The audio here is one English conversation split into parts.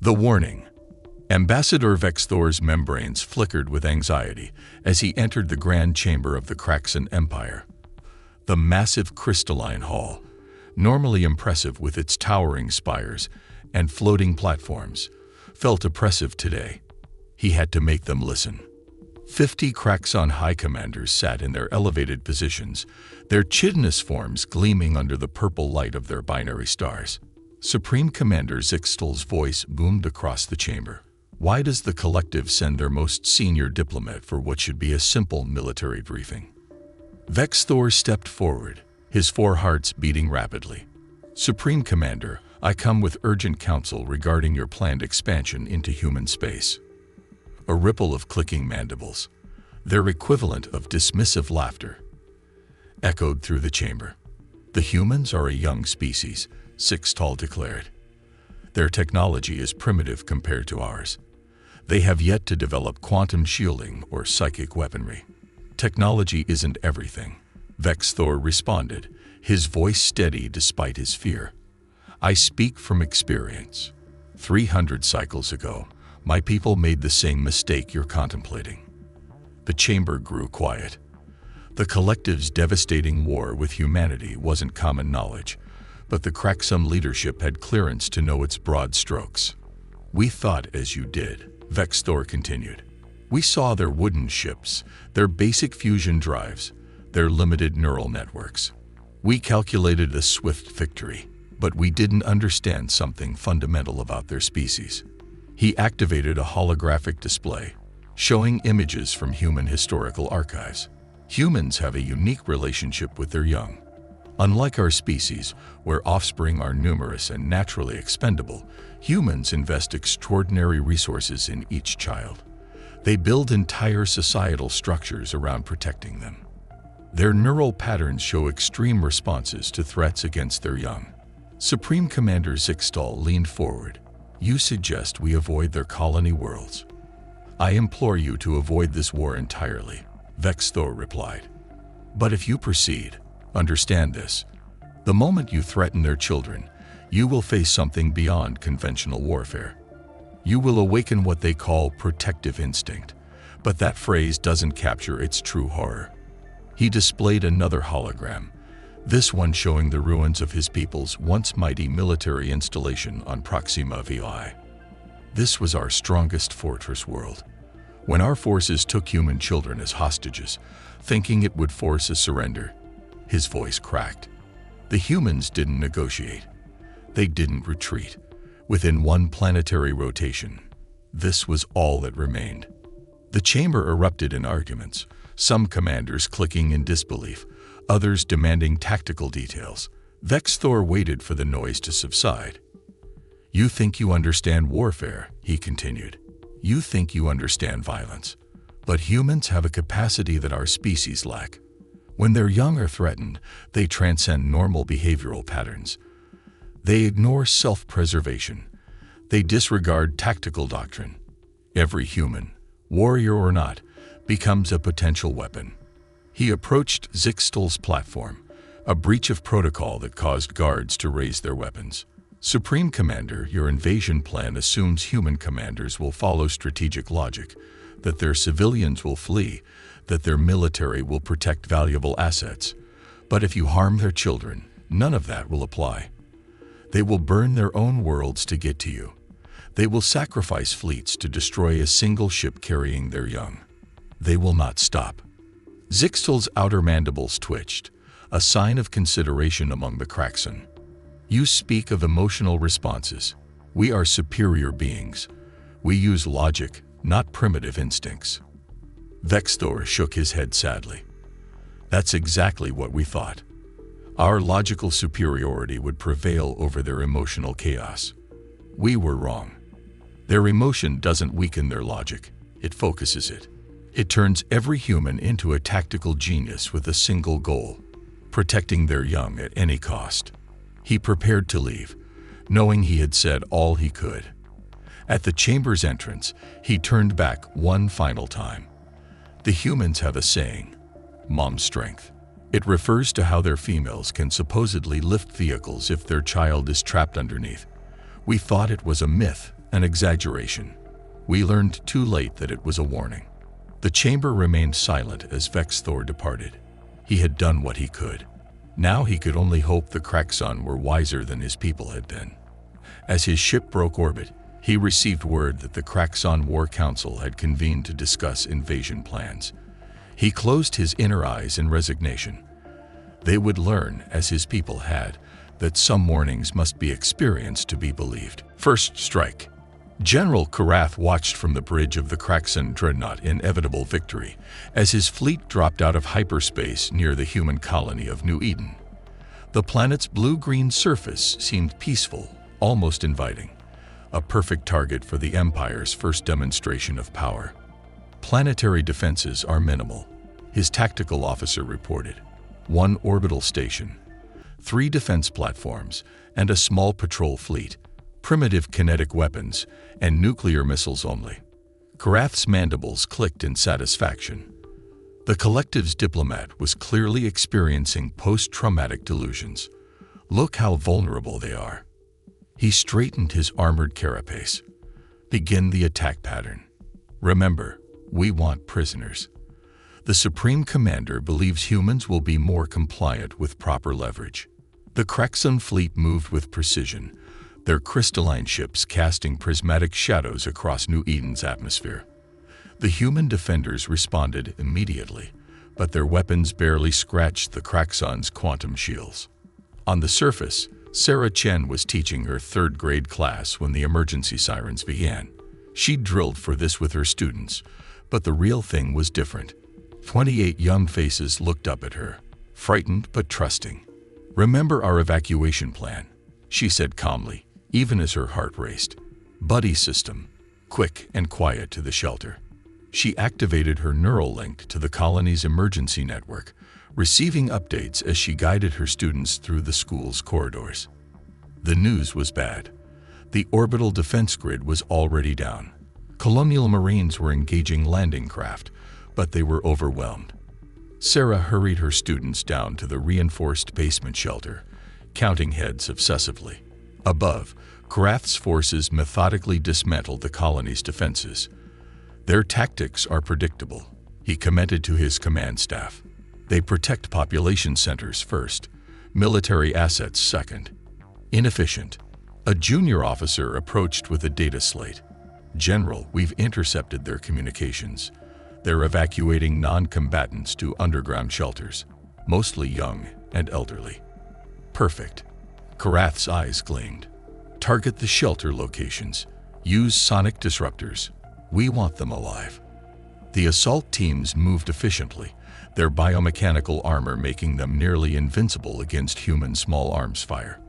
The warning. Ambassador Vexthor's membranes flickered with anxiety as he entered the grand chamber of the Kraxan Empire. The massive crystalline hall, normally impressive with its towering spires and floating platforms, felt oppressive today. He had to make them listen. 50 Kraxan high commanders sat in their elevated positions, their chitinous forms gleaming under the purple light of their binary stars. Supreme Commander Zixtal's voice boomed across the chamber. Why does the collective send their most senior diplomat for what should be a simple military briefing? Vexthor stepped forward, his four hearts beating rapidly. Supreme Commander, I come with urgent counsel regarding your planned expansion into human space. A ripple of clicking mandibles, their equivalent of dismissive laughter, echoed through the chamber. The humans are a young species, Zixtal declared. Their technology is primitive compared to ours. They have yet to develop quantum shielding or psychic weaponry. Technology isn't everything, Vexthor responded, his voice steady despite his fear. I speak from experience. 300 cycles ago, my people made the same mistake you're contemplating. The chamber grew quiet. The collective's devastating war with humanity wasn't common knowledge, but the Kraxan leadership had clearance to know its broad strokes. We thought as you did, Vexthor continued. We saw their wooden ships, their basic fusion drives, their limited neural networks. We calculated a swift victory, but we didn't understand something fundamental about their species. He activated a holographic display, showing images from human historical archives. Humans have a unique relationship with their young. Unlike our species, where offspring are numerous and naturally expendable, humans invest extraordinary resources in each child. They build entire societal structures around protecting them. Their neural patterns show extreme responses to threats against their young. Supreme Commander Zixtal leaned forward. You suggest we avoid their colony worlds. I implore you to avoid this war entirely, Vexthor replied. But if you proceed, understand this. The moment you threaten their children, you will face something beyond conventional warfare. You will awaken what they call protective instinct, but that phrase doesn't capture its true horror. He displayed another hologram, this one showing the ruins of his people's once mighty military installation on Proxima VI. This was our strongest fortress world. When our forces took human children as hostages, thinking it would force a surrender, his voice cracked. The humans didn't negotiate. They didn't retreat. Within one planetary rotation, this was all that remained. The chamber erupted in arguments, some commanders clicking in disbelief, others demanding tactical details. Vexthor waited for the noise to subside. You think you understand warfare, he continued. You think you understand violence. But humans have a capacity that our species lack. When their young are threatened, they transcend normal behavioral patterns. They ignore self-preservation. They disregard tactical doctrine. Every human, warrior or not, becomes a potential weapon. He approached Zixtal's platform, a breach of protocol that caused guards to raise their weapons. Supreme Commander, your invasion plan assumes human commanders will follow strategic logic, that their civilians will flee, that their military will protect valuable assets. But if you harm their children, none of that will apply. They will burn their own worlds to get to you. They will sacrifice fleets to destroy a single ship carrying their young. They will not stop. Zixtal's outer mandibles twitched, a sign of consideration among the Kraxan. You speak of emotional responses. We are superior beings. We use logic, not primitive instincts. Vexthor shook his head sadly. That's exactly what we thought. Our logical superiority would prevail over their emotional chaos. We were wrong. Their emotion doesn't weaken their logic, it focuses it. It turns every human into a tactical genius with a single goal, protecting their young at any cost. He prepared to leave, knowing he had said all he could. At the chamber's entrance, he turned back one final time. The humans have a saying, mom strength. It refers to how their females can supposedly lift vehicles if their child is trapped underneath. We thought it was a myth, An exaggeration. We learned too late that it was a warning. The chamber remained silent as Vexthor departed. He had done what he could. Now he could only hope the Kraxon were wiser than his people had been. As his ship broke orbit, he received word that the Kraxon War Council had convened to discuss invasion plans. He closed his inner eyes in resignation. They would learn, as his people had, that some warnings must be experienced to be believed. First strike. General Karath watched from the bridge of the Kraxon dreadnought inevitable victory as his fleet dropped out of hyperspace near the human colony of New Eden. The planet's blue-green surface seemed peaceful, almost inviting, a perfect target for the Empire's first demonstration of power. Planetary defenses are minimal, his tactical officer reported. 1 orbital station, 3 defense platforms, and a small patrol fleet, primitive kinetic weapons, and nuclear missiles only. Karath's mandibles clicked in satisfaction. The collective's diplomat was clearly experiencing post-traumatic delusions. Look how vulnerable they are. He straightened his armored carapace. Begin the attack pattern. Remember, we want prisoners. The Supreme Commander believes humans will be more compliant with proper leverage. The Kraxon fleet moved with precision, their crystalline ships casting prismatic shadows across New Eden's atmosphere. The human defenders responded immediately, but their weapons barely scratched the Kraxon's quantum shields. On the surface, Sarah Chen was teaching her 3rd grade class when the emergency sirens began. She drilled for this with her students, but the real thing was different. 28 young faces looked up at her, frightened but trusting. "Remember our evacuation plan," she said calmly, even as her heart raced. "Buddy system, quick and quiet to the shelter." She activated her neural link to the colony's emergency network, receiving updates as she guided her students through the school's corridors. The news was bad. The orbital defense grid was already down. Colonial Marines were engaging landing craft, but they were overwhelmed. Sarah hurried her students down to the reinforced basement shelter, counting heads obsessively. Above, Karath's forces methodically dismantled the colony's defenses. "Their tactics are predictable," he commented to his command staff. "They protect population centers first, military assets second." Inefficient. A junior officer approached with a data slate. "General, we've intercepted their communications. They're evacuating non-combatants to underground shelters, mostly young and elderly." "Perfect." Karath's eyes gleamed. "Target the shelter locations. Use sonic disruptors. We want them alive." The assault teams moved efficiently, their biomechanical armor making them nearly invincible against human small arms fire.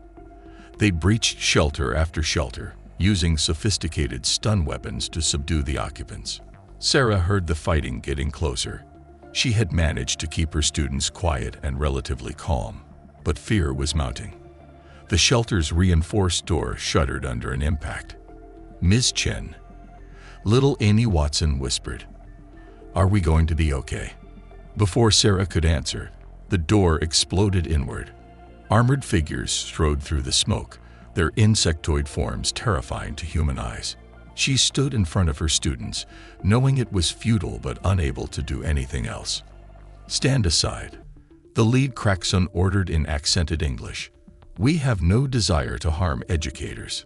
They breached shelter after shelter, using sophisticated stun weapons to subdue the occupants. Sarah heard the fighting getting closer. She had managed to keep her students quiet and relatively calm, but fear was mounting. The shelter's reinforced door shuddered under an impact. "Ms. Chen," little Amy Watson whispered, "are we going to be okay?" Before Sarah could answer, the door exploded inward. Armored figures strode through the smoke, their insectoid forms terrifying to human eyes. She stood in front of her students, knowing it was futile but unable to do anything else. "Stand aside," the lead Kraxon ordered in accented English. "We have no desire to harm educators."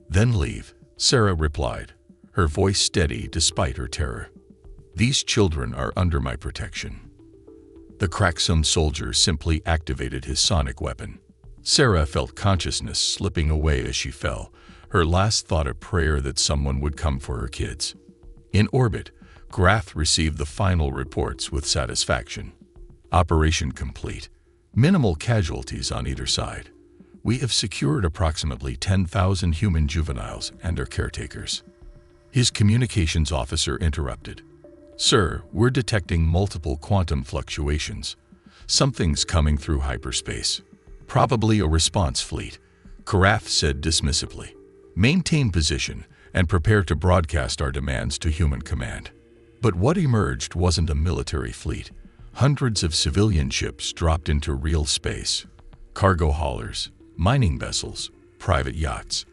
"Then leave," Sarah replied, her voice steady despite her terror. "These children are under my protection." The Kraxon soldier simply activated his sonic weapon. Sarah felt consciousness slipping away as she fell, her last thought a prayer that someone would come for her kids. In orbit, Karath received the final reports with satisfaction. "Operation complete. Minimal casualties on either side. We have secured approximately 10,000 human juveniles and their caretakers." His communications officer interrupted. "Sir, we're detecting multiple quantum fluctuations. Something's coming through hyperspace. Probably a response fleet," Karath said dismissively. "Maintain position and prepare to broadcast our demands to human command." But what emerged wasn't a military fleet. Hundreds of civilian ships dropped into real space. Cargo haulers, mining vessels, private yachts.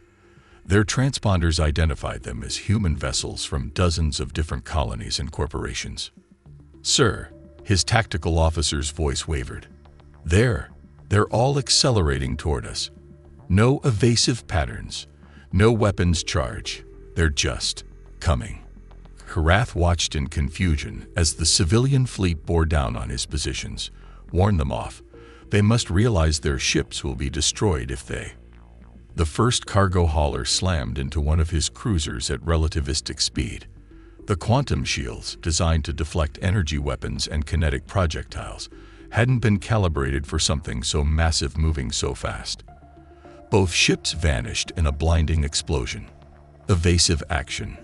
Their transponders identified them as human vessels from dozens of different colonies and corporations. "Sir," his tactical officer's voice wavered. They're all accelerating toward us. No evasive patterns, no weapons charge. They're just coming." Karath watched in confusion as the civilian fleet bore down on his positions. "Warn them off. They must realize their ships will be destroyed if they—" The first cargo hauler slammed into one of his cruisers at relativistic speed. The quantum shields, designed to deflect energy weapons and kinetic projectiles, hadn't been calibrated for something so massive moving so fast. Both ships vanished in a blinding explosion. "Evasive action,"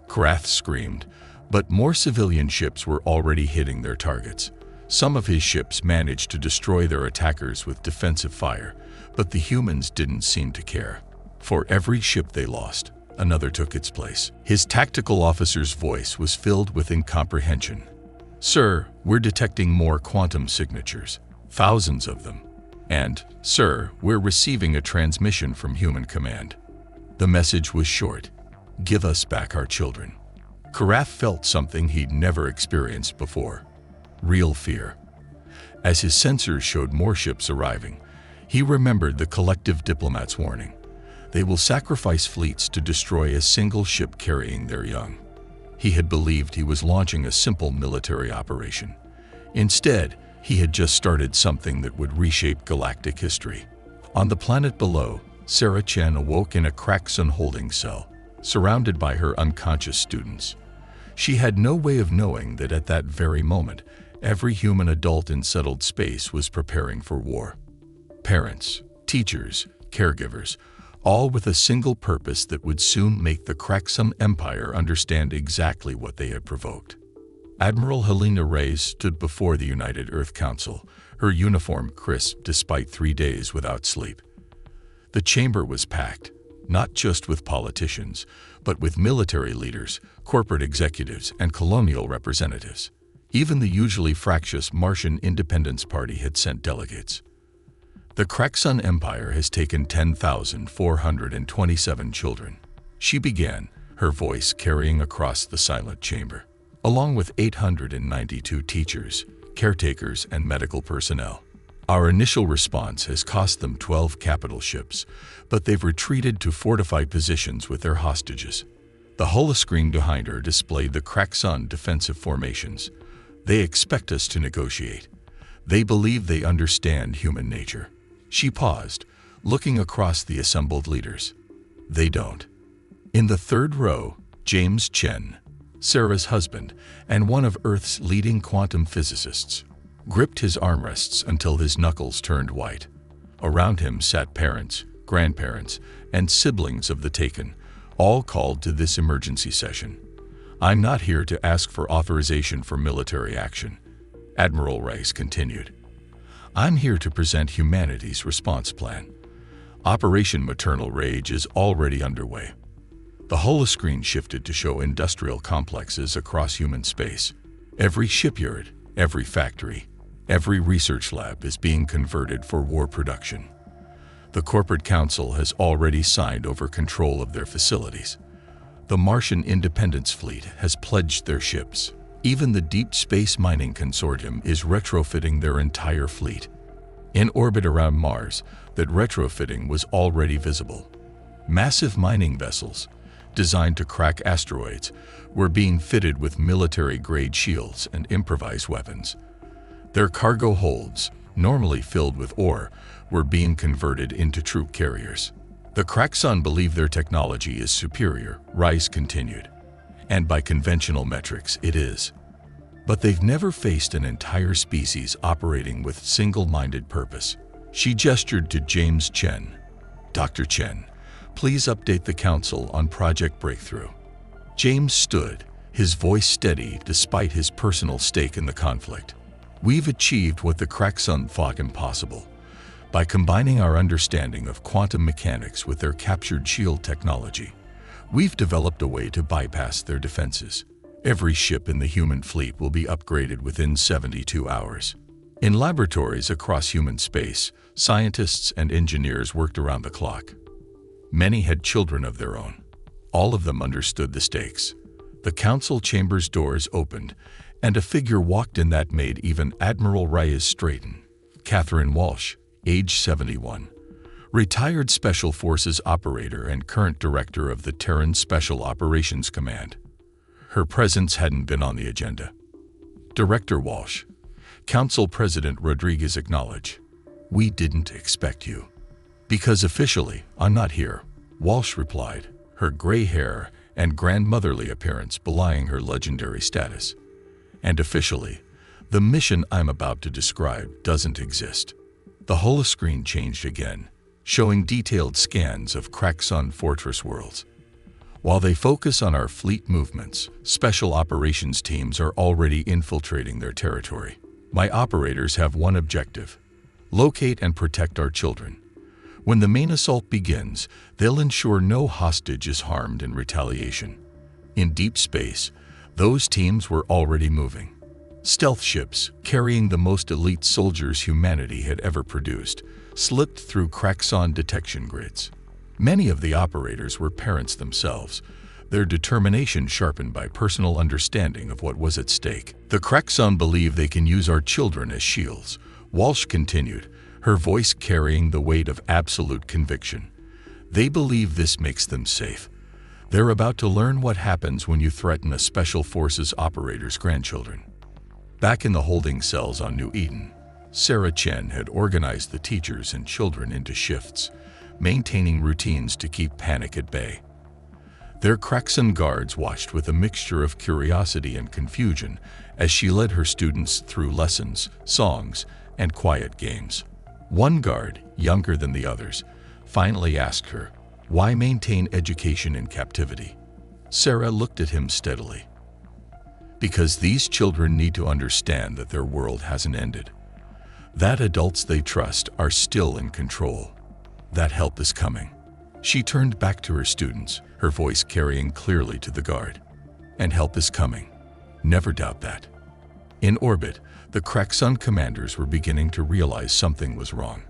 Karath screamed, but more civilian ships were already hitting their targets. Some of his ships managed to destroy their attackers with defensive fire, but the humans didn't seem to care. For every ship they lost, another took its place. His tactical officer's voice was filled with incomprehension. "Sir, we're detecting more quantum signatures, thousands of them. And, sir, we're receiving a transmission from human command." The message was short: "Give us back our children." Karath felt something he'd never experienced before: real fear. As his sensors showed more ships arriving, he remembered the collective diplomat's warning. They will sacrifice fleets to destroy a single ship carrying their young. He had believed he was launching a simple military operation. Instead, he had just started something that would reshape galactic history. On the planet below, Sarah Chen awoke in a Kraxon holding cell, surrounded by her unconscious students. She had no way of knowing that at that very moment, every human adult in settled space was preparing for war. Parents, teachers, caregivers, all with a single purpose that would soon make the Kraxon Empire understand exactly what they had provoked. Admiral Helena Reyes stood before the United Earth Council, her uniform crisp despite 3 days without sleep. The chamber was packed, not just with politicians, but with military leaders, corporate executives, and colonial representatives. Even the usually fractious Martian Independence Party had sent delegates. "The Kraxon Empire has taken 10,427 children," she began, her voice carrying across the silent chamber, "along with 892 teachers, caretakers, and medical personnel. Our initial response has cost them 12 capital ships, but they've retreated to fortified positions with their hostages." The holoscreen behind her displayed the Kraxon defensive formations. "They expect us to negotiate. They believe they understand human nature." She paused, looking across the assembled leaders. "They don't." In the third row, James Chen, Sarah's husband and one of Earth's leading quantum physicists, gripped his armrests until his knuckles turned white. Around him sat parents, grandparents, and siblings of the taken, all called to this emergency session. "I'm not here to ask for authorization for military action," Admiral Rice continued. "I'm here to present humanity's response plan. Operation Maternal Rage is already underway." The holoscreen shifted to show industrial complexes across human space. Every shipyard, every factory, every research lab is being converted for war production. The corporate council has already signed over control of their facilities. The Martian Independence Fleet has pledged their ships. Even the Deep Space Mining Consortium is retrofitting their entire fleet. In orbit around Mars, that retrofitting was already visible. Massive mining vessels, designed to crack asteroids, were being fitted with military-grade shields and improvised weapons. Their cargo holds, normally filled with ore, were being converted into troop carriers. "The Kraxon believe their technology is superior," Rice continued. "And by conventional metrics, it is. But they've never faced an entire species operating with single-minded purpose." She gestured to James Chen. "Dr. Chen, please update the council on Project Breakthrough." James stood, his voice steady despite his personal stake in the conflict. "We've achieved what the Kraxon thought impossible. By combining our understanding of quantum mechanics with their captured shield technology, we've developed a way to bypass their defenses. Every ship in the human fleet will be upgraded within 72 hours. In laboratories across human space, scientists and engineers worked around the clock. Many had children of their own. All of them understood the stakes. The council chamber's doors opened, and a figure walked in that made even Admiral Reyes straighten. Catherine Walsh, age 71. Retired Special Forces operator and current director of the Terran Special Operations Command. Her presence hadn't been on the agenda. Director Walsh. Council President Rodriguez acknowledged. "We didn't expect you." "Because officially, I'm not here," Walsh replied, her gray hair and grandmotherly appearance belying her legendary status. "And officially, the mission I'm about to describe doesn't exist." The holoscreen changed again, showing detailed scans of Craxon Fortress worlds. "While they focus on our fleet movements, special operations teams are already infiltrating their territory. My operators have one objective: locate and protect our children. When the main assault begins, they'll ensure no hostage is harmed in retaliation." In deep space, those teams were already moving. Stealth ships, carrying the most elite soldiers humanity had ever produced, slipped through Craxon detection grids. Many of the operators were parents themselves, their determination sharpened by personal understanding of what was at stake. "The Craxon believe they can use our children as shields," Walsh continued, her voice carrying the weight of absolute conviction. "They believe this makes them safe. They're about to learn what happens when you threaten a Special Forces operator's grandchildren." Back in the holding cells on New Eden, Sarah Chen had organized the teachers and children into shifts, maintaining routines to keep panic at bay. Their Craxon guards watched with a mixture of curiosity and confusion as she led her students through lessons, songs, and quiet games. One guard, younger than the others, finally asked her, "Why maintain education in captivity?" Sarah looked at him steadily. "Because these children need to understand that their world hasn't ended. That adults they trust are still in control. That help is coming." She turned back to her students, her voice carrying clearly to the guard. "And help is coming. Never doubt that." In orbit, the Craxon commanders were beginning to realize something was wrong.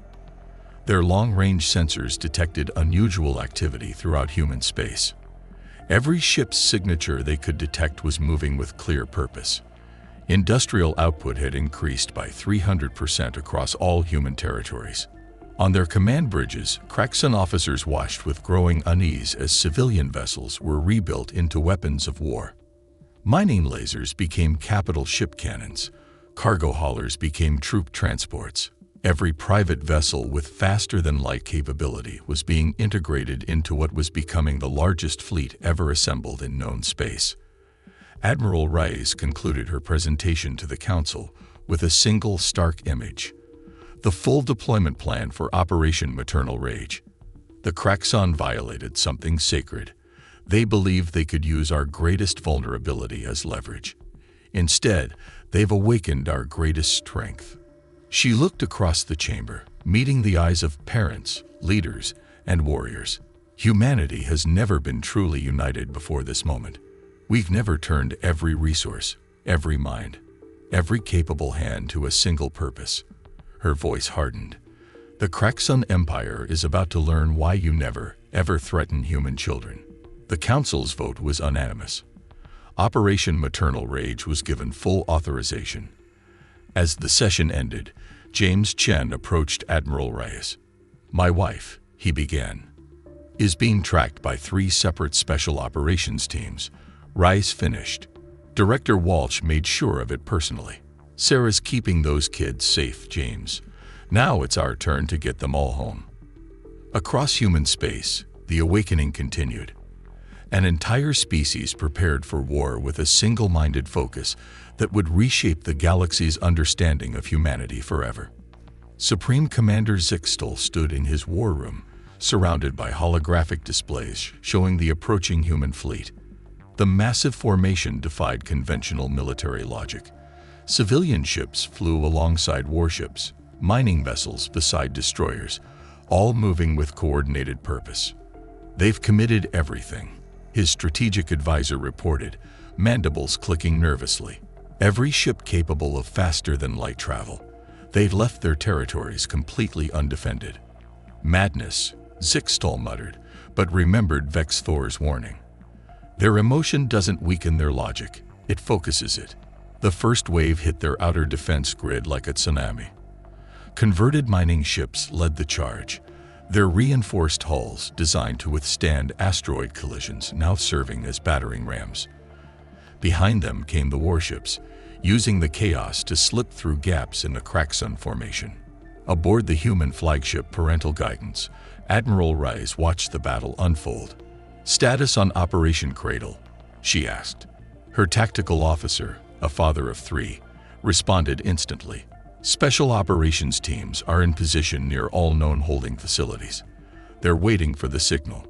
Their long-range sensors detected unusual activity throughout human space. Every ship's signature they could detect was moving with clear purpose. Industrial output had increased by 300% across all human territories. On their command bridges, Craxon officers watched with growing unease as civilian vessels were rebuilt into weapons of war. Mining lasers became capital ship cannons. Cargo haulers became troop transports. Every private vessel with faster-than-light capability was being integrated into what was becoming the largest fleet ever assembled in known space. Admiral Reyes concluded her presentation to the Council with a single stark image: the full deployment plan for Operation Maternal Rage. The Craxon violated something sacred. They believed they could use our greatest vulnerability as leverage. Instead, they've awakened our greatest strength. She looked across the chamber, meeting the eyes of parents, leaders, and warriors. Humanity has never been truly united before this moment. We've never turned every resource, every mind, every capable hand to a single purpose. Her voice hardened. The Craxon Empire is about to learn why you never, ever threaten human children. The Council's vote was unanimous. Operation Maternal Rage was given full authorization. As the session ended, James Chen approached Admiral Reyes. "My wife," he began, "is being tracked by 3 separate special operations teams." Reyes finished. Director Walsh made sure of it personally. "Sarah's keeping those kids safe, James. Now it's our turn to get them all home." Across human space, the awakening continued. An entire species prepared for war with a single-minded focus that would reshape the galaxy's understanding of humanity forever. Supreme Commander Zixtal stood in his war room, surrounded by holographic displays showing the approaching human fleet. The massive formation defied conventional military logic. Civilian ships flew alongside warships, mining vessels beside destroyers, all moving with coordinated purpose. "They've committed everything," his strategic advisor reported, mandibles clicking nervously. "Every ship capable of faster-than-light travel. They've left their territories completely undefended." "Madness," Zixtal muttered, but remembered Vex Thor's warning. Their emotion doesn't weaken their logic, it focuses it. The first wave hit their outer defense grid like a tsunami. Converted mining ships led the charge, their reinforced hulls designed to withstand asteroid collisions now serving as battering rams. Behind them came the warships, using the chaos to slip through gaps in the Craxon formation. Aboard the human flagship Parental Guidance, Admiral Rice watched the battle unfold. "Status on Operation Cradle?" she asked. Her tactical officer, a father of 3, responded instantly. "Special operations teams are in position near all known holding facilities. They're waiting for the signal."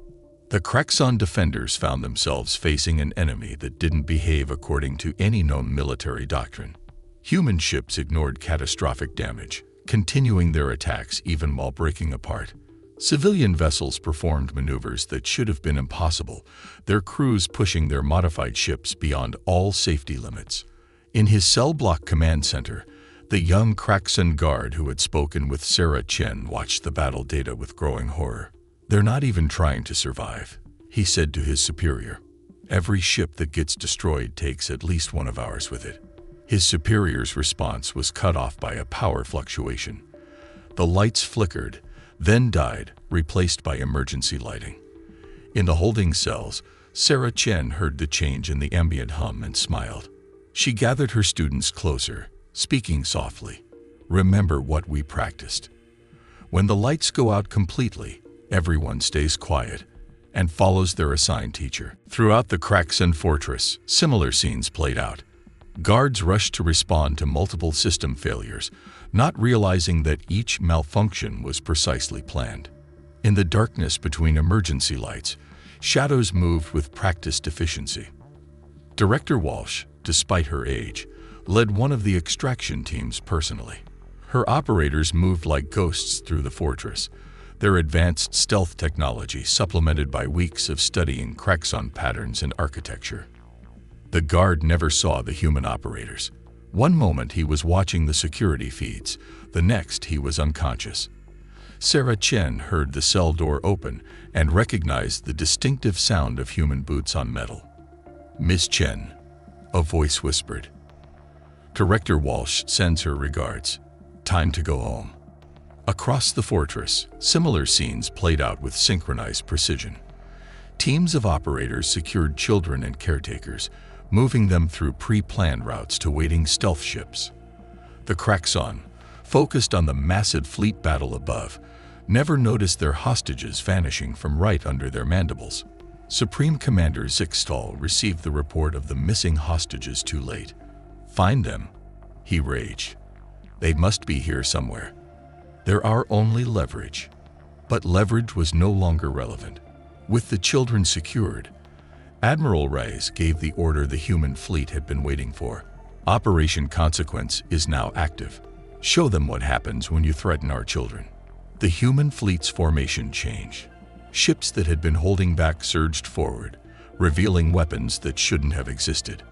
The Craxon defenders found themselves facing an enemy that didn't behave according to any known military doctrine. Human ships ignored catastrophic damage, continuing their attacks even while breaking apart. Civilian vessels performed maneuvers that should have been impossible, their crews pushing their modified ships beyond all safety limits. In his cell block command center, the young Craxon guard who had spoken with Sarah Chen watched the battle data with growing horror. "They're not even trying to survive," he said to his superior. "Every ship that gets destroyed takes at least one of ours with it." His superior's response was cut off by a power fluctuation. The lights flickered, then died, replaced by emergency lighting. In the holding cells, Sarah Chen heard the change in the ambient hum and smiled. She gathered her students closer, speaking softly. "Remember what we practiced. When the lights go out completely, everyone stays quiet and follows their assigned teacher." Throughout the Craxon fortress, similar scenes played out. Guards rushed to respond to multiple system failures, not realizing that each malfunction was precisely planned. In the darkness between emergency lights, shadows moved with practiced efficiency. Director Walsh, despite her age, led one of the extraction teams personally. Her operators moved like ghosts through the fortress, their advanced stealth technology supplemented by weeks of studying Craxon patterns and architecture. The guard never saw the human operators. One moment he was watching the security feeds, the next he was unconscious. Sarah Chen heard the cell door open and recognized the distinctive sound of human boots on metal. "Miss Chen," a voice whispered. "Director Walsh sends her regards. Time to go home." Across the fortress, similar scenes played out with synchronized precision. Teams of operators secured children and caretakers, moving them through pre-planned routes to waiting stealth ships. The Craxon, focused on the massive fleet battle above, never noticed their hostages vanishing from right under their mandibles. Supreme Commander Zixtal received the report of the missing hostages too late. "Find them," he raged. "They must be here somewhere." There are only leverage. But leverage was no longer relevant. With the children secured, Admiral Rice gave the order the human fleet had been waiting for. "Operation Consequence is now active. Show them what happens when you threaten our children." The human fleet's formation changed. Ships that had been holding back surged forward, revealing weapons that shouldn't have existed.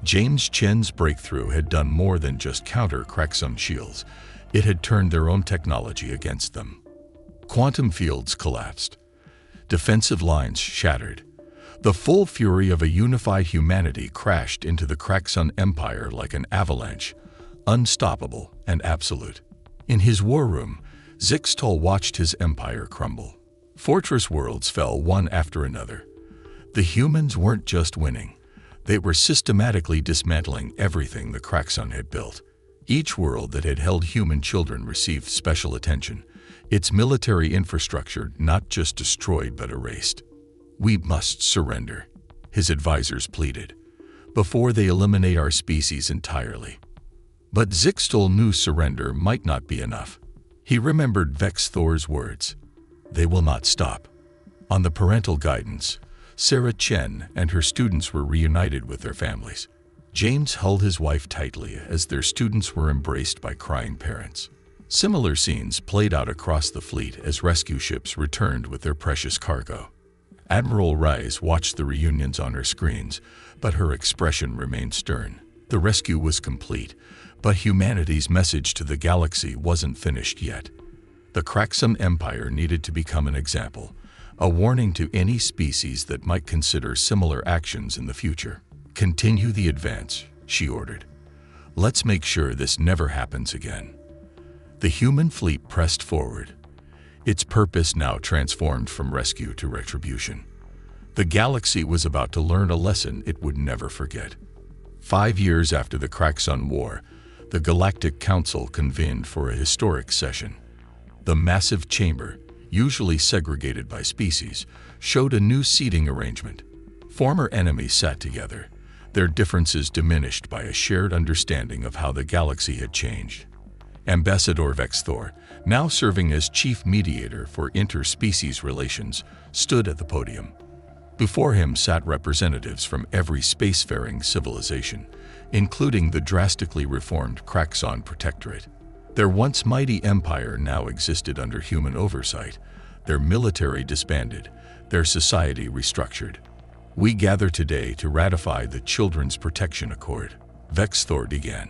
James Chen's breakthrough had done more than just counter Craxon shields. It had turned their own technology against them. Quantum fields collapsed. Defensive lines shattered. The full fury of a unified humanity crashed into the Craxon Empire like an avalanche, unstoppable and absolute. In his war room, Zixtal watched his empire crumble. Fortress worlds fell one after another. The humans weren't just winning. They were systematically dismantling everything the Craxon had built. Each world that had held human children received special attention, its military infrastructure not just destroyed but erased. "We must surrender," his advisors pleaded, "before they eliminate our species entirely." But Zixtal knew surrender might not be enough. He remembered Vex Thor's words, "They will not stop." On the Parental Guidance, Sarah Chen and her students were reunited with their families. James held his wife tightly as their students were embraced by crying parents. Similar scenes played out across the fleet as rescue ships returned with their precious cargo. Admiral Rice watched the reunions on her screens, but her expression remained stern. The rescue was complete, but humanity's message to the galaxy wasn't finished yet. The Craxon Empire needed to become an example, a warning to any species that might consider similar actions in the future. "Continue the advance," she ordered. "Let's make sure this never happens again." The human fleet pressed forward, its purpose now transformed from rescue to retribution. The galaxy was about to learn a lesson it would never forget. 5 years after the Craxon War, the Galactic Council convened for a historic session. The massive chamber, usually segregated by species, showed a new seating arrangement. Former enemies sat together, their differences diminished by a shared understanding of how the galaxy had changed. Ambassador Vexthor, now serving as chief mediator for interspecies relations, stood at the podium. Before him sat representatives from every spacefaring civilization, including the drastically reformed Craxon Protectorate. Their once mighty empire now existed under human oversight, their military disbanded, their society restructured. "We gather today to ratify the Children's Protection Accord," Vexthor began.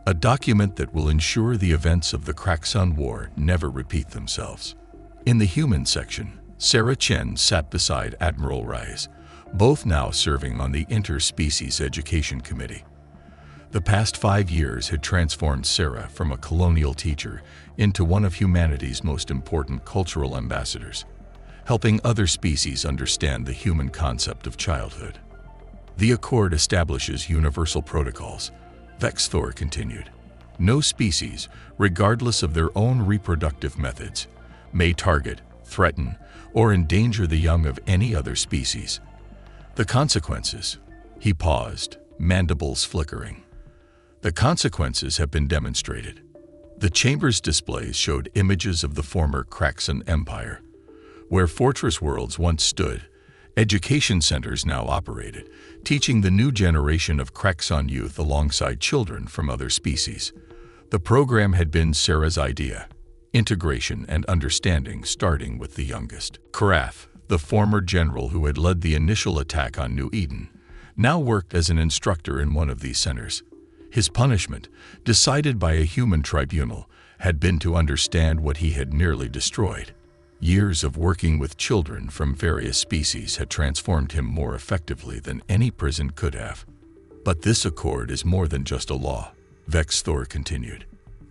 "A document that will ensure the events of the Craxon War never repeat themselves." In the human section, Sarah Chen sat beside Admiral Reyes, both now serving on the Interspecies Education Committee. The past 5 years had transformed Sarah from a colonial teacher into one of humanity's most important cultural ambassadors, helping other species understand the human concept of childhood. "The Accord establishes universal protocols," Vexthor continued. "No species, regardless of their own reproductive methods, may target, threaten, or endanger the young of any other species. The consequences," he paused, mandibles flickering. "The consequences have been demonstrated." The chamber's displays showed images of the former Craxon Empire. Where fortress worlds once stood, education centers now operated, teaching the new generation of Craxon youth alongside children from other species. The program had been Sarah's idea: integration and understanding starting with the youngest. Karath, the former general who had led the initial attack on New Eden, now worked as an instructor in one of these centers. His punishment, decided by a human tribunal, had been to understand what he had nearly destroyed. Years of working with children from various species had transformed him more effectively than any prison could have. "But this accord is more than just a law," Vexthor continued.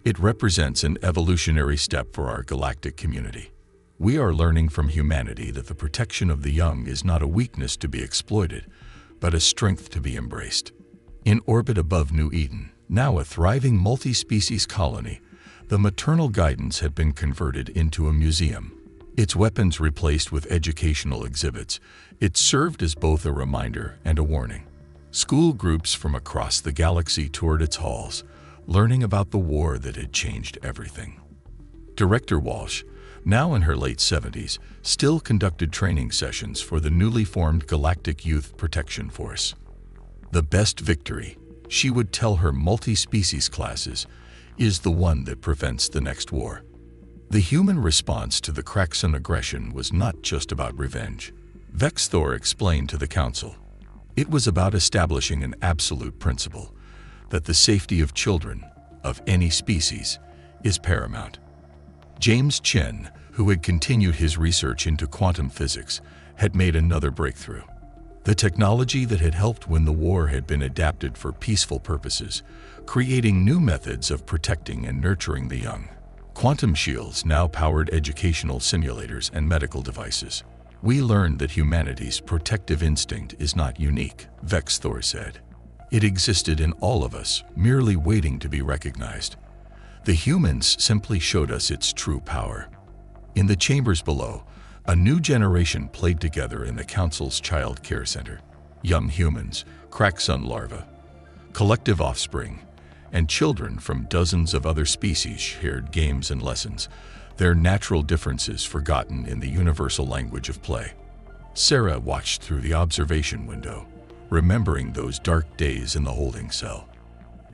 "It represents an evolutionary step for our galactic community. We are learning from humanity that the protection of the young is not a weakness to be exploited, but a strength to be embraced." In orbit above New Eden, now a thriving multi-species colony, the maternal guidance had been converted into a museum. Its weapons replaced with educational exhibits, it served as both a reminder and a warning. School groups from across the galaxy toured its halls, learning about the war that had changed everything. Director Walsh, now in her late 70s, still conducted training sessions for the newly formed Galactic Youth Protection Force. "The best victory," she would tell her multi-species classes, "is the one that prevents the next war." The human response to the Craxon aggression was not just about revenge. Vexthor explained to the Council. It was about establishing an absolute principle, that the safety of children, of any species, is paramount. James Chen, who had continued his research into quantum physics, had made another breakthrough. The technology that had helped win the war had been adapted for peaceful purposes, creating new methods of protecting and nurturing the young. Quantum shields now powered educational simulators and medical devices. "We learned that humanity's protective instinct is not unique," Vexthor said. "It existed in all of us, merely waiting to be recognized. The humans simply showed us its true power." In the chambers below, a new generation played together in the Council's Child Care Center. Young humans, Craxon larvae, collective offspring, and children from dozens of other species shared games and lessons, their natural differences forgotten in the universal language of play. Sarah watched through the observation window, remembering those dark days in the holding cell.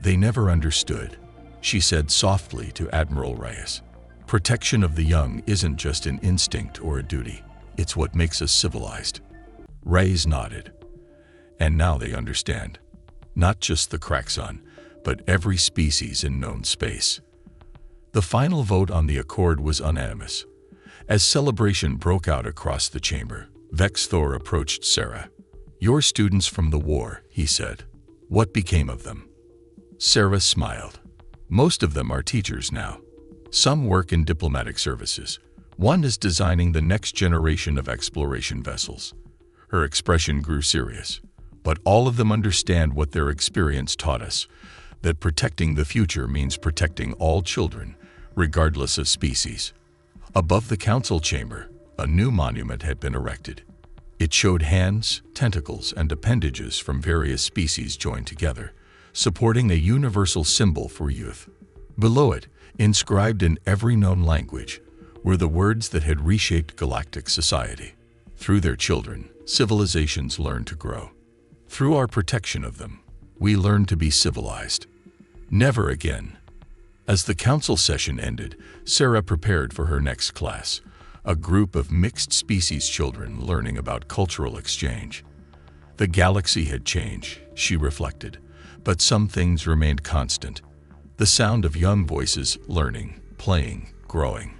"They never understood," she said softly to Admiral Reyes. "Protection of the young isn't just an instinct or a duty, it's what makes us civilized." Reyes nodded. "And now they understand. Not just the Craxon, but every species in known space." The final vote on the accord was unanimous. As celebration broke out across the chamber, Vex Thor approached Sarah. "Your students from the war," he said. "What became of them?" Sarah smiled. "Most of them are teachers now. Some work in diplomatic services. One is designing the next generation of exploration vessels." Her expression grew serious. "But all of them understand what their experience taught us, that protecting the future means protecting all children, regardless of species." Above the council chamber, a new monument had been erected. It showed hands, tentacles, and appendages from various species joined together, supporting a universal symbol for youth. Below it, inscribed in every known language, were the words that had reshaped galactic society. "Through their children, civilizations learn to grow. Through our protection of them, we learn to be civilized. Never again." As the council session ended, Sarah prepared for her next class, a group of mixed-species children learning about cultural exchange. The galaxy had changed, she reflected, but some things remained constant. The sound of young voices learning, playing, growing.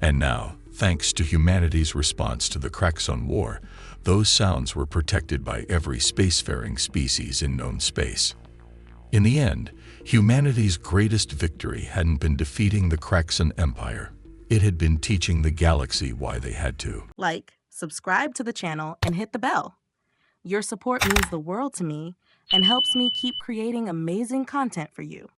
And now, thanks to humanity's response to the Kraxon War, those sounds were protected by every spacefaring species in known space. In the end, humanity's greatest victory hadn't been defeating the Kraxon Empire. It had been teaching the galaxy why they had to. Like, subscribe to the channel, and hit the bell. Your support means the world to me and helps me keep creating amazing content for you.